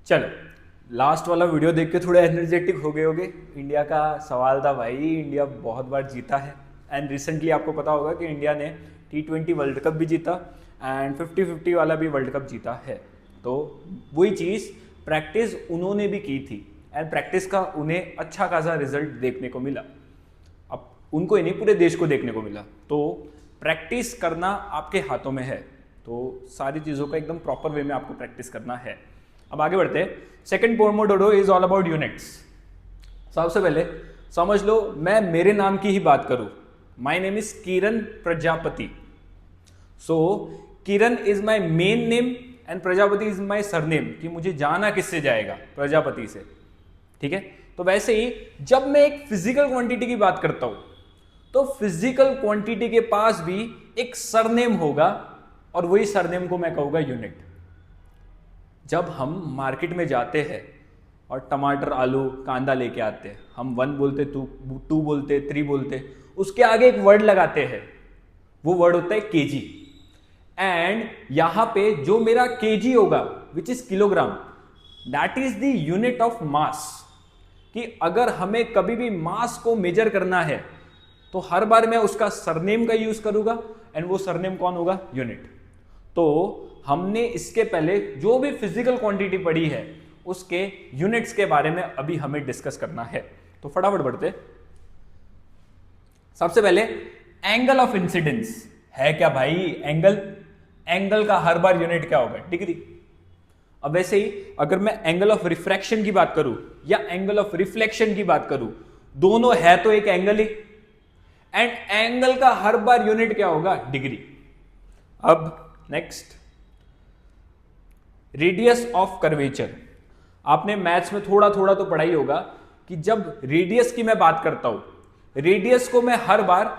चलो, लास्ट वाला वीडियो देख के थोड़े एनर्जेटिक हो गए होगे। इंडिया का सवाल था भाई, इंडिया बहुत बार जीता है एंड रिसेंटली आपको पता होगा कि इंडिया ने T20 वर्ल्ड कप भी जीता एंड 50-50 वाला भी वर्ल्ड कप जीता है। तो वही चीज़ प्रैक्टिस उन्होंने भी की थी एंड प्रैक्टिस का उन्हें अच्छा खासा रिजल्ट देखने को मिला। अब उनको ही नहीं, पूरे देश को देखने को मिला। तो प्रैक्टिस करना आपके हाथों में है, तो सारी चीज़ों का एकदम प्रॉपर वे में आपको प्रैक्टिस करना है। अब आगे बढ़ते हैं। Second Pomodoro is all about units. सबसे पहले समझ लो, मैं मेरे नाम की ही बात करूं, my name is Kiran Prajapati. So Kiran is my main name and Prajapati is my surname, कि मुझे जाना किससे जाएगा, प्रजापति से। ठीक है, तो वैसे ही जब मैं एक फिजिकल क्वांटिटी की बात करता हूं, तो फिजिकल क्वांटिटी के पास भी एक सरनेम होगा और वही सरनेम को मैं कहूंगा यूनिट। जब हम मार्केट में जाते हैं और टमाटर आलू कांदा लेके आते हैं, हम 1 बोलते, 2 बोलते, 3 बोलते, उसके आगे एक वर्ड लगाते हैं, वो वर्ड होता है केजी। एंड यहां पे जो मेरा केजी होगा which is kilogram, that is the unit of mass. कि अगर हमें कभी भी मास को मेजर करना है तो हर बार मैं उसका सरनेम का यूज करूंगा एंड वो सरनेम कौन होगा, यूनिट। तो हमने इसके पहले जो भी फिजिकल क्वांटिटी पढ़ी है उसके यूनिट्स के बारे में अभी हमें डिस्कस करना है। तो फटाफट बढ़ते। सबसे पहले एंगल ऑफ इंसिडेंस है क्या भाई, एंगल का हर बार यूनिट क्या होगा, डिग्री। अब वैसे ही अगर मैं एंगल ऑफ रिफ्रैक्शन की बात करूं या एंगल ऑफ रिफ्लेक्शन की बात करूं, दोनों है तो एक एंगल ही, एंड एंगल का हर बार यूनिट क्या होगा, डिग्री। अब नेक्स्ट, रेडियस ऑफ कर्वेचर। आपने मैथ्स में थोड़ा थोड़ा तो पढ़ा ही होगा कि जब रेडियस की मैं बात करता हूं, रेडियस को मैं हर बार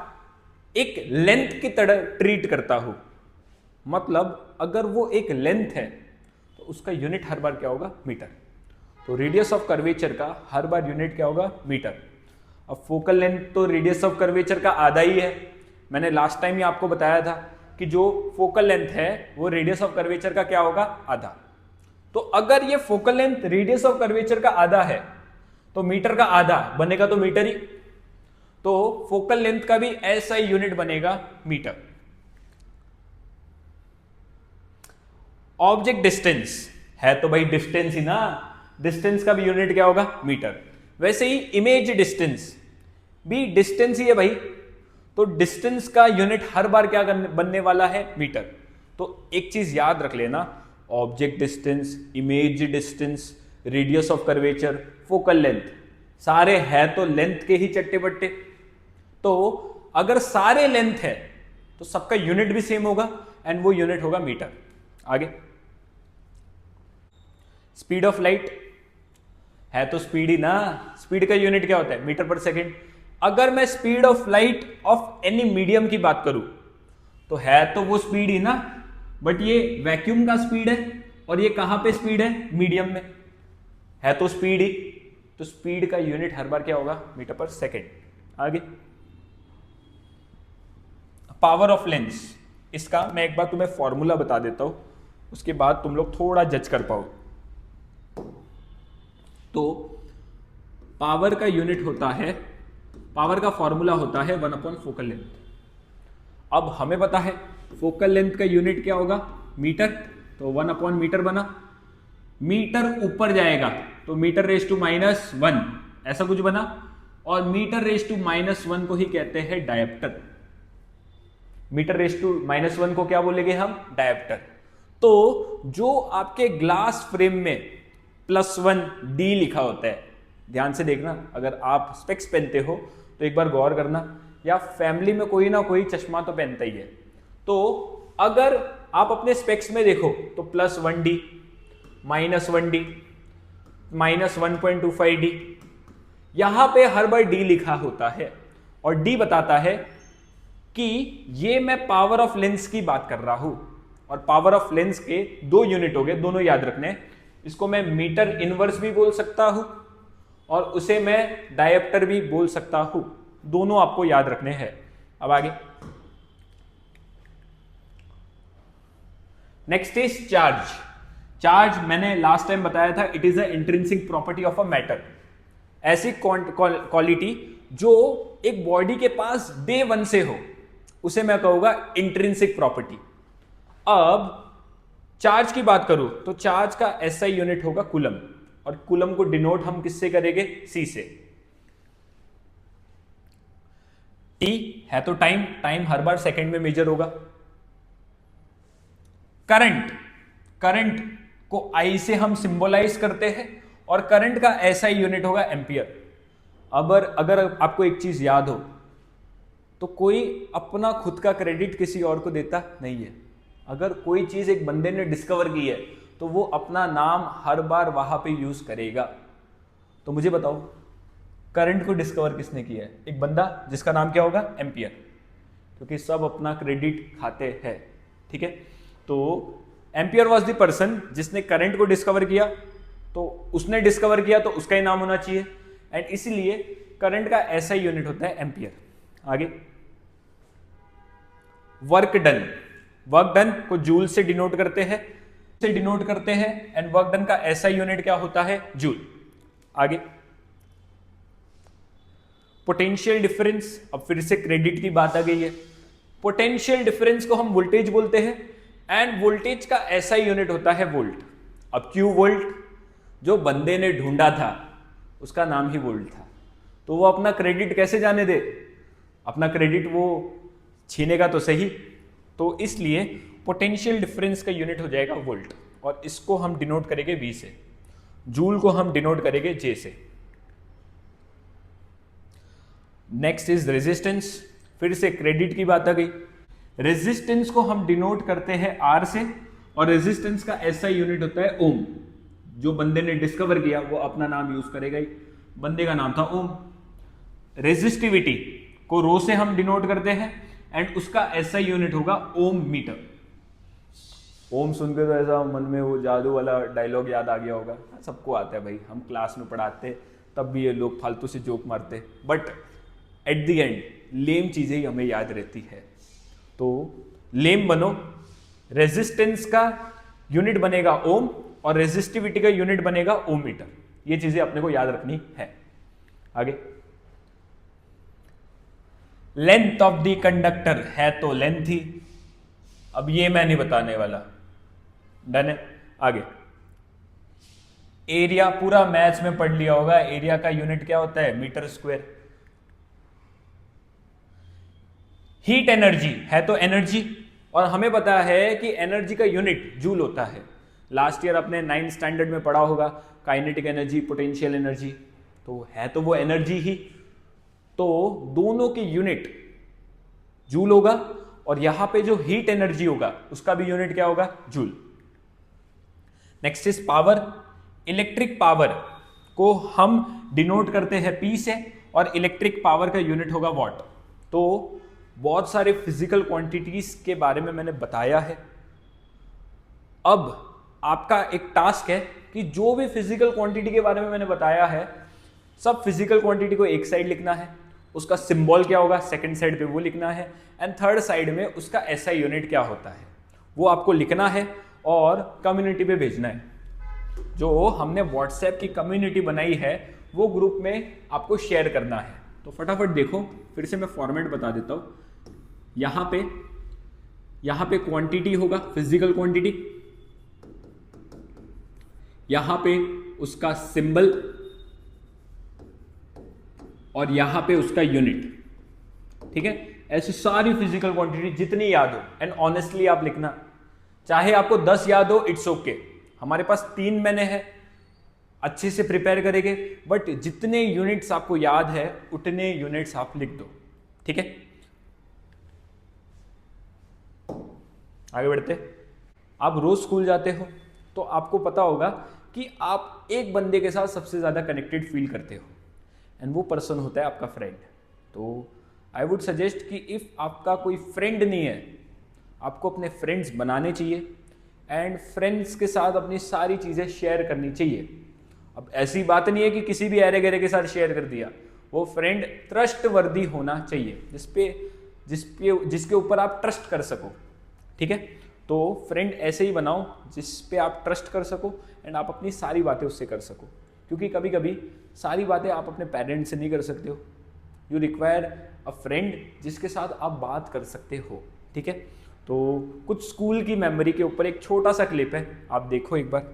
एक लेंथ की तरह ट्रीट करता हूं। मतलब अगर वो एक लेंथ है तो उसका यूनिट हर बार क्या होगा, मीटर। तो रेडियस ऑफ कर्वेचर का हर बार यूनिट क्या होगा, मीटर। अब फोकल लेंथ तो रेडियस ऑफ कर्वेचर का आधा ही है। मैंने लास्ट टाइम ही आपको बताया था कि जो फोकल लेंथ है वो रेडियस ऑफ कर्वेचर का क्या होगा, आधा। तो अगर ये focal length radius of curvature का आधा है तो मीटर का आधा बनेगा तो मीटर ही। तो फोकल लेंथ का भी ऐसा ही यूनिट बनेगा, मीटर। ऑब्जेक्ट डिस्टेंस है तो भाई डिस्टेंस ही ना, डिस्टेंस का भी यूनिट क्या होगा, मीटर। वैसे ही इमेज डिस्टेंस भी डिस्टेंस ही है भाई, तो डिस्टेंस का यूनिट हर बार क्या बनने वाला है, मीटर। तो एक चीज याद रख लेना, object distance, image distance, radius of curvature, focal length, सारे है तो लेंथ के ही चट्टे बट्टे। तो अगर सारे लेंथ है तो सबका यूनिट भी सेम होगा एंड वो यूनिट होगा मीटर। आगे, स्पीड ऑफ लाइट है तो स्पीड ही ना, स्पीड का यूनिट क्या होता है, मीटर पर सेकेंड। अगर मैं speed of light of any medium की बात करूं तो है तो वो स्पीड ही ना, बट ये वैक्यूम का स्पीड है और ये कहां पे स्पीड है, मीडियम में, है तो स्पीड ही। तो स्पीड का यूनिट हर बार क्या होगा, मीटर पर सेकेंड। आगे, पावर ऑफ लेंस। इसका मैं एक बार तुम्हें फॉर्मूला बता देता हूं, उसके बाद तुम लोग थोड़ा जज कर पाओ। तो पावर का यूनिट होता है, पावर का फॉर्मूला होता है 1/4 फोकल लेंथ। अब हमें पता है फोकल लेंथ का यूनिट क्या होगा, मीटर, तो 1/, मीटर बना। मीटर ऊपर जाएगा तो मीटर रेज टू -1 ऐसा कुछ बना, और मीटर रेज टू -1 को ही कहते हैं डायप्टर। मीटर रेज टू -1 को क्या बोलेंगे हम, डायप्टर। तो जो आपके ग्लास फ्रेम में +1 D लिखा होता है, ध्यान से देखना, अगर आप स्पेक्स पहनते हो तो एक बार गौर करना, या फैमिली में कोई ना कोई चश्मा तो पहनता ही है। तो अगर आप अपने स्पेक्स में देखो तो +1 D, -1 D, -1.25 D, यहां पे हर बार D लिखा होता है और D बताता है कि ये मैं पावर ऑफ लेंस की बात कर रहा हूं। और पावर ऑफ लेंस के 2 यूनिट हो गए, दोनों याद रखने। इसको मैं मीटर इनवर्स भी बोल सकता हूं और उसे मैं डायप्टर भी बोल सकता हूं, दोनों आपको याद रखने हैं। अब आगे, नेक्स्ट इज चार्ज। चार्ज मैंने लास्ट टाइम बताया था, it is a intrinsic property of a matter. ऐसी क्वालिटी जो एक बॉडी के पास डे वन से हो, उसे मैं कहूंगा इंट्रिंसिक प्रॉपर्टी। अब चार्ज की बात करूं तो चार्ज का एसआई यूनिट होगा कूलम, और कूलम को डिनोट हम किससे करेंगे? सी से। टी है तो टाइम, टाइम हर बार सेकंड में मेजर होगा। करंट, करंट को आई से हम सिंबलाइज करते हैं, और करंट का एसआई यूनिट होगा एम्पियर। अगर आपको एक चीज याद हो तो कोई अपना खुद का क्रेडिट किसी और को देता नहीं है। अगर कोई चीज एक बंदे ने डिस्कवर की है तो वो अपना नाम हर बार वहां पे यूज करेगा। तो मुझे बताओ, करंट को डिस्कवर किसने किया है? एक बंदा जिसका नाम क्या होगा? एम्पियर, क्योंकि सब अपना क्रेडिट खाते हैं। ठीक है, तो एम्पियर वॉज द पर्सन जिसने करंट को डिस्कवर किया, तो उसने डिस्कवर किया तो उसका ही नाम होना चाहिए, एंड इसीलिए करंट का ऐसा यूनिट होता है एम्पियर। आगे, वर्क डन, वर्क डन को जूल से डिनोट करते हैं, एंड वर्क डन का ऐसा यूनिट क्या होता है? जूल। आगे, पोटेंशियल डिफरेंस, अब फिर से क्रेडिट की बात आ गई है। पोटेंशियल डिफरेंस को हम वोल्टेज बोलते हैं, एंड वोल्टेज का ऐसा यूनिट होता है वोल्ट। अब क्यू वोल्ट, जो बंदे ने ढूंढा था उसका नाम ही वोल्ट था, तो वो अपना क्रेडिट कैसे जाने दे? अपना क्रेडिट वो छीनेगा तो सही। तो इसलिए पोटेंशियल डिफरेंस का यूनिट हो जाएगा वोल्ट, और इसको हम डिनोट करेंगे V से। जूल को हम डिनोट करेंगे J से। नेक्स्ट इज रेजिस्टेंस, फिर से क्रेडिट की बात आ गई। रेजिस्टेंस को हम डिनोट करते हैं R से, और रेजिस्टेंस का ऐसा यूनिट होता है ओम। जो बंदे ने डिस्कवर किया वो अपना नाम यूज करेगा ही, बंदे का नाम था ओम। रेजिस्टिविटी को रो से हम डिनोट करते हैं, एंड उसका ऐसा यूनिट होगा ओम मीटर। ओम सुन के तो ऐसा मन में वो जादू वाला डायलॉग याद आ गया होगा, सबको आता है भाई, हम क्लास में पढ़ाते तब भी ये लोग फालतू से जोक मारते, बट एट द एंड लेम चीजें ही हमें याद रहती है। तो लेम बनो, रेजिस्टेंस का यूनिट बनेगा ओम, और रेजिस्टिविटी का यूनिट बनेगा ओम मीटर। ये चीजें अपने को याद रखनी है। आगे, लेंथ ऑफ द कंडक्टर है तो लेंथ ही, अब ये मैं नहीं बताने वाला, डन है। आगे, एरिया पूरा मैथ्स में पढ़ लिया होगा, एरिया का यूनिट क्या होता है? Metre square. हीट एनर्जी है तो एनर्जी, और हमें पता है कि एनर्जी का यूनिट जूल होता है। लास्ट ईयर अपने 9th स्टैंडर्ड में पढ़ा होगा काइनेटिक एनर्जी, पोटेंशियल एनर्जी, तो है तो वो एनर्जी ही। तो दोनों की यूनिट जूल होगा, और यहां पे जो हीट एनर्जी होगा उसका भी यूनिट क्या होगा? Joule. Next is power. Electric power को हम डिनोट करते हैं P से, और इलेक्ट्रिक पावर का यूनिट होगा वॉट। तो बहुत सारे फिजिकल क्वांटिटीज के बारे में मैंने बताया है। अब आपका एक टास्क है कि जो भी फिजिकल क्वांटिटी के बारे में मैंने बताया है, सब फिजिकल क्वांटिटी को एक साइड लिखना है, उसका सिंबल क्या होगा सेकंड साइड पे वो लिखना है, एंड थर्ड साइड में उसका एसआई यूनिट क्या होता है वो आपको लिखना है, और कम्युनिटी पे भेजना है। जो हमने व्हाट्सएप की कम्युनिटी बनाई है वो ग्रुप में आपको शेयर करना है। तो फटाफट देखो, फिर से मैं फॉर्मेट बता देता हूं। यहां पे क्वांटिटी होगा, फिजिकल क्वांटिटी, यहां पे उसका सिंबल, और यहां पे उसका यूनिट। ठीक है, ऐसी सारी फिजिकल क्वांटिटी जितनी याद हो, एंड ऑनेस्टली आप लिखना, चाहे आपको 10 याद हो इट्स ओके। हमारे पास 3 महीने हैं, अच्छे से प्रिपेयर करेंगे, बट जितने यूनिट्स आपको याद है उतने यूनिट्स आप लिख दो। ठीक है, आगे बढ़ते। आप रोज स्कूल जाते हो तो आपको पता होगा कि आप एक बंदे के साथ सबसे ज्यादा कनेक्टेड फील करते हो, एंड वो पर्सन होता है आपका फ्रेंड। तो आई वुड सजेस्ट कि इफ आपका कोई फ्रेंड नहीं है, आपको अपने फ्रेंड्स बनाने चाहिए, एंड फ्रेंड्स के साथ अपनी सारी चीज़ें शेयर करनी चाहिए। अब ऐसी बात नहीं है कि किसी भी ऐरे गहरे के साथ शेयर कर दिया, वो फ्रेंड ट्रस्टवर्दी होना चाहिए, जिसके ऊपर आप ट्रस्ट कर सको। ठीक है, तो फ्रेंड ऐसे ही बनाओ जिस पे आप ट्रस्ट कर सको एंड आप अपनी सारी बातें उससे कर सको, क्योंकि कभी कभी सारी बातें आप अपने पेरेंट्स से नहीं कर सकते हो। यू रिक्वायर अ फ्रेंड जिसके साथ आप बात कर सकते हो, ठीक है। तो कुछ स्कूल की मेमोरी के ऊपर एक छोटा सा क्लिप है, आप देखो एक बार।